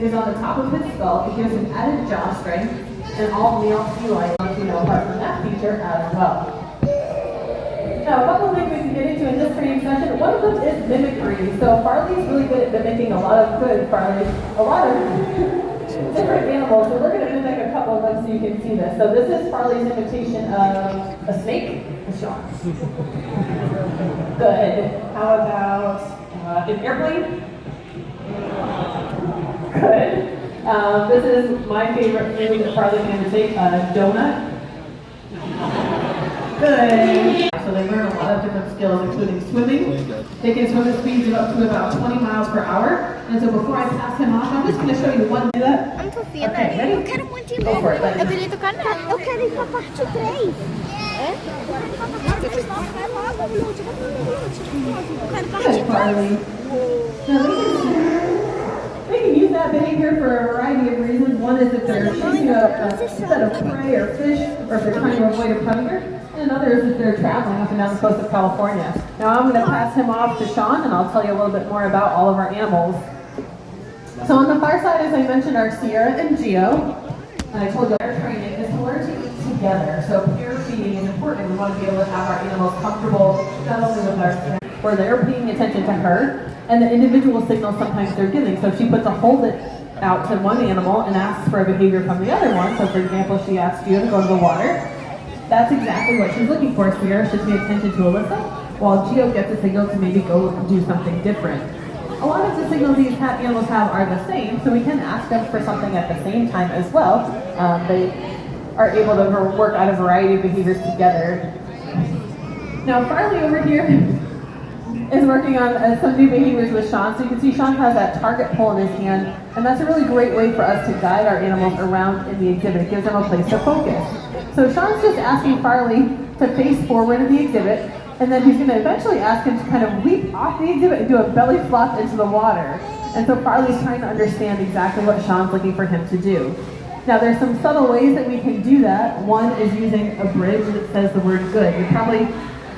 is on the top of his skull. It gives him added jaw strength, and all male felines want to know apart from that feature as well. Now, a couple of things we can get into in this training session. One of them is mimicry. So Farley's really good at mimicking a lot of different animals. So we're going to mimic a couple of them so you can see this. So this is Farley's imitation of a snake. Sean. Good. How about an airplane? Good. This is my favorite food that Farley can imitate, a donut. Good. So they learn a lot of different skills, including swimming. They can swim at speeds of up to about 20 miles per hour. And so before I pass him off, I'm just going to show you one. I'm Sofia, okay, ready? Eu quero muito ir. Go for it. Eu virei do canal. Eu quero ir pra parte 3. É? Eu quero ir pra parte 3. Farley. They can use that behavior for a variety of reasons. One is if they're chasing a set of prey or fish, or if they're trying to avoid a predator. And another is if they're traveling up and down the coast of California. Now I'm going to pass him off to Sean, and I'll tell you a little bit more about all of our animals. So on the far side, as I mentioned, are Sierra and Geo. And I told you our training is to learn to eat together. So peer feeding is important. We want to be able to have our animals comfortable, not only with our where they're paying attention to her, and the individual signals sometimes they're giving. So if she puts a hold it out to one animal and asks for a behavior from the other one, so for example, she asks you to go to the water, that's exactly what she's looking for. Sierra should pay attention to Alyssa, while Geo gets a signal to maybe go do something different. A lot of the signals these animals have are the same, so we can ask them for something at the same time as well. They are able to work out a variety of behaviors together. Now Farley over here is working on some new behaviors with Sean. So you can see Sean has that target pole in his hand, and that's a really great way for us to guide our animals around in the exhibit. It gives them a place to focus. So Sean's just asking Farley to face forward in the exhibit, and then he's going to eventually ask him to kind of leap off the exhibit and do a belly flop into the water. And so Farley's trying to understand exactly what Sean's looking for him to do. Now there's some subtle ways that we can do that. One is using a bridge that says the word good. You probably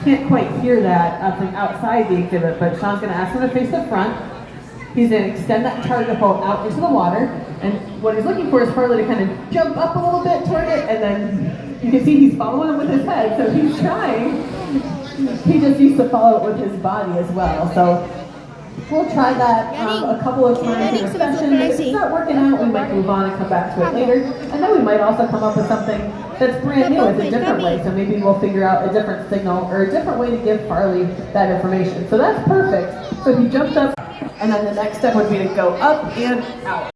can't quite hear that from outside the exhibit, but Sean's going to ask him to face the front. He's going to extend that target pole out into the water, and what he's looking for is Farley to kind of jump up a little bit toward it, and then you can see he's following it with his head, so he's trying. He just needs to follow it with his body as well. So we'll try that a couple of times in a session. If it's not working out, we might move on and come back to it later. And then we might also come up with something that's brand new, it's a different way. So maybe we'll figure out a different signal or a different way to give Farley that information. So that's perfect. So he jumped up, and then the next step would be to go up and out.